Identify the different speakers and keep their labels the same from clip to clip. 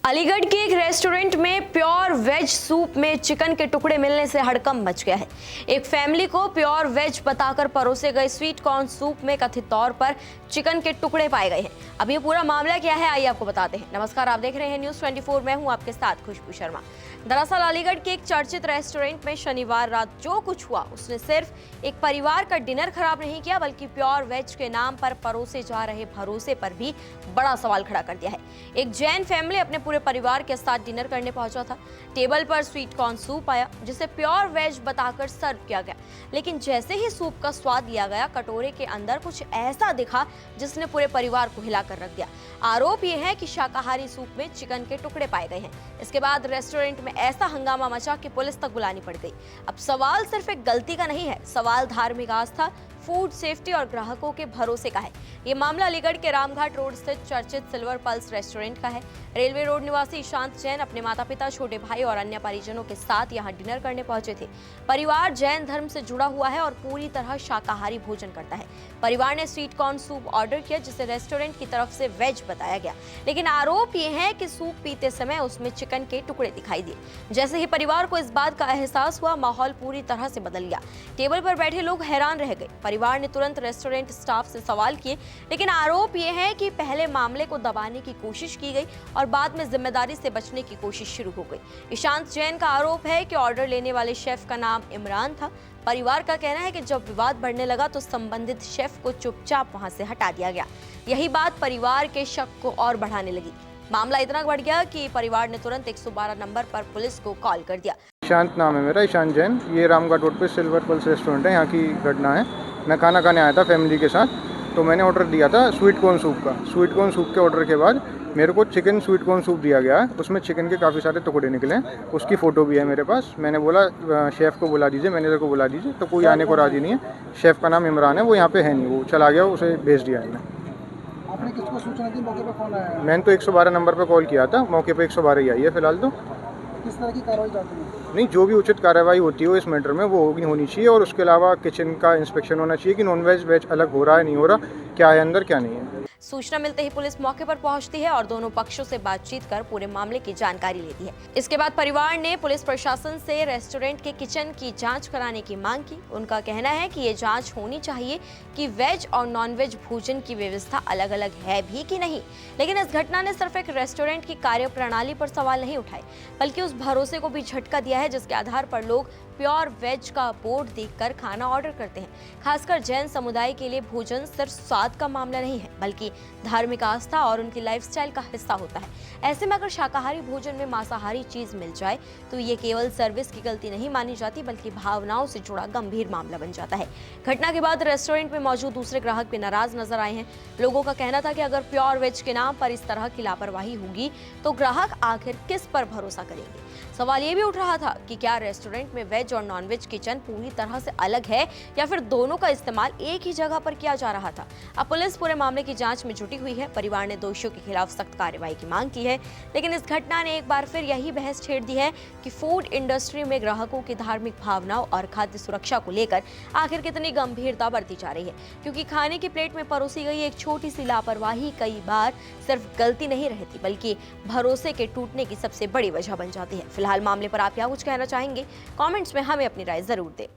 Speaker 1: अलीगढ़ के एक रेस्टोरेंट में प्योर वेज सूप में चिकन के टुकड़े मिलने से हड़कंप मच गया है। एक फैमिली को प्योर वेज बताकर परोसे गए स्वीट कॉर्न सूप में कथित तौर पर चिकन के टुकड़े पाए गए हैं। अब ये पूरा मामला क्या है, आइए आपको बताते हैं। नमस्कार, आप देख रहे हैं न्यूज़ 24। मैं हूं आपके साथ खुशबू शर्मा। दरअसल अलीगढ़ के एक चर्चित रेस्टोरेंट में शनिवार रात जो कुछ हुआ उसने सिर्फ एक परिवार का डिनर खराब नहीं किया, बल्कि प्योर वेज के नाम पर परोसे जा रहे भरोसे पर भी बड़ा सवाल खड़ा कर दिया है। एक जैन फैमिली अपने पूरे परिवार के साथ डिनर करने पहुंचा था। टेबल पर स्वीट कॉर्न सूप आया, जिसे प्योर वेज बताकर सर्व किया गया, लेकिन जैसे ही सूप का स्वाद लिया गया, कटोरे के अंदर कुछ ऐसा दिखा जिसने पूरे परिवार को हिलाकर रख दिया। आरोप यह है कि शाकाहारी सूप में चिकन के टुकड़े पाए गए हैं। इसके बाद रेस्टोरेंट में ऐसा हंगामा मचा कि पुलिस तक बुलानी पड़ गई। अब सवाल सिर्फ एक गलती का नहीं है, सवाल धार्मिक आस्था, फूड सेफ्टी और ग्राहकों के भरोसे का है। ये मामला अलीगढ़ के रामघाट रोड स्थित चर्चित सिल्वर पल्स रेस्टोरेंट का है। रेलवे रोड निवासी ईशांत जैन अपने माता पिता, छोटे भाई और अन्य परिजनों के साथ यहां डिनर करने पहुंचे थे। परिवार जैन धर्म से जुड़ा हुआ है और पूरी तरह शाकाहारी भोजन करता है। परिवार ने स्वीट कॉर्न सूप ऑर्डर किया, जिसे रेस्टोरेंट की तरफ से वेज बताया गया, लेकिन आरोप ये है कि सूप पीते समय उसमें चिकन के टुकड़े दिखाई दिए। जैसे ही परिवार को इस बात का एहसास हुआ, माहौल पूरी तरह से बदल गया। टेबल पर बैठे लोग हैरान रह गए। परिवार ने तुरंत रेस्टोरेंट स्टाफ से सवाल किए, लेकिन आरोप यह है कि पहले मामले को दबाने की कोशिश की गई और बाद में जिम्मेदारी से बचने की कोशिश शुरू हो गई। ईशांत जैन का आरोप है कि ऑर्डर लेने वाले शेफ का नाम इमरान था। परिवार का कहना है कि जब विवाद बढ़ने लगा तो संबंधित शेफ को चुपचाप वहां से हटा दिया गया। यही बात परिवार के शक को और बढ़ाने लगी। मामला इतना बढ़ गया कि परिवार ने तुरंत 112 नंबर पर पुलिस को कॉल कर दिया।
Speaker 2: ईशांत नाम है मेरा, ईशांत जैन। ये रामघाट रोड पे सिल्वर पल्स रेस्टोरेंट है, यहाँ की घटना है। मैं खाना खाने आया था फैमिली के साथ, तो मैंने ऑर्डर दिया था स्वीट कॉर्न सूप का। स्वीट कॉर्न सूप के ऑर्डर के बाद मेरे को चिकन स्वीट कॉर्न सूप दिया गया है। उसमें चिकन के काफ़ी सारे टुकड़े निकले हैं, उसकी फ़ोटो भी है मेरे पास। मैंने बोला शेफ़ को बुला दीजिए, मैनेजर को बुला दीजिए, तो कोई आने को राज़ी नहीं है। शेफ़ का नाम इमरान है, वो यहाँ पे है नहीं, वो चला गया, उसे भेज दिया है।
Speaker 3: आपने किसको सूचना दी? मौके पर कौन आया?
Speaker 2: मैंने तो 112 नंबर पर कॉल किया था, मौके पर 112 ही आई है फिलहाल। तो
Speaker 3: किस तरह की कार्रवाई चाहते हैं?
Speaker 2: नहीं, जो भी उचित कार्रवाई होती है इस मैटर में वो होनी चाहिए, और उसके अलावा किचन का इंस्पेक्शन होना चाहिए कि नॉन वेज वेज अलग हो रहा है, नहीं हो रहा, क्या है अंदर क्या नहीं है।
Speaker 1: सूचना मिलते ही पुलिस मौके पर पहुंचती है और दोनों पक्षों से बातचीत कर पूरे मामले की जानकारी लेती है। इसके बाद परिवार ने पुलिस प्रशासन से रेस्टोरेंट के किचन की जांच कराने की मांग की। उनका कहना है कि ये जांच होनी चाहिए कि वेज और नॉन वेज भोजन की व्यवस्था अलग अलग है भी कि नहीं। लेकिन इस घटना ने सिर्फ एक रेस्टोरेंट की कार्यप्रणाली पर सवाल नहीं उठाए, बल्कि उस भरोसे को भी झटका दिया है जिसके आधार पर लोग प्योर वेज का बोर्ड देखकर खाना ऑर्डर करते हैं। खासकर जैन समुदाय के लिए भोजन सिर्फ स्वाद का मामला नहीं है, बल्कि धार्मिक आस्था और उनकी लाइफस्टाइल का हिस्सा होता है। ऐसे में अगर शाकाहारी भोजन में मांसाहारी चीज मिल जाए तो ये केवल सर्विस की गलती नहीं मानी जाती, बल्कि भावनाओं से जुड़ा गंभीर मामला बन जाता है। घटना के बाद रेस्टोरेंट में मौजूद दूसरे ग्राहक भी नाराज नजर आए हैं। लोगों का कहना था कि अगर प्योर वेज के नाम पर इस तरह की लापरवाही होगी तो ग्राहक आखिर किस पर भरोसा करेंगे। सवाल ये भी उठ रहा था कि क्या रेस्टोरेंट में वेज और नॉन वेज किचन पूरी तरह से अलग है, या फिर दोनों का इस्तेमाल एक ही जगह पर किया जा रहा था। अब पुलिस पूरे मामले की जांच में जुटी हुई है। परिवार ने दोषियों के खिलाफ सख्त कार्रवाई की मांग की है, लेकिन इस घटना ने एक बार फिर यही बहस छेड़ दी है कि फूड इंडस्ट्री में ग्राहकों की धार्मिक भावनाओं और खाद्य सुरक्षा को लेकर आखिर कितनी गंभीरता बरती जा रही है। क्योंकि खाने की प्लेट में परोसी गई एक छोटी सी लापरवाही कई बार सिर्फ गलती नहीं रहती, बल्कि भरोसे के टूटने की सबसे बड़ी वजह बन जाती है। फिलहाल मामले पर आप क्या कुछ कहना चाहेंगे? कमेंट्स में हमें अपनी राय जरूर दें।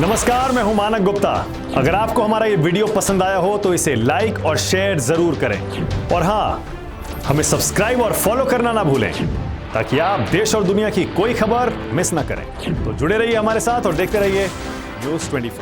Speaker 4: नमस्कार, मैं हूं मानक गुप्ता। अगर आपको हमारा ये वीडियो पसंद आया हो तो इसे लाइक और शेयर जरूर करें, और हां, हमें सब्सक्राइब और फॉलो करना ना भूलें, ताकि आप देश और दुनिया की कोई खबर मिस ना करें। तो जुड़े रहिए हमारे साथ और देखते रहिए न्यूज़ 24।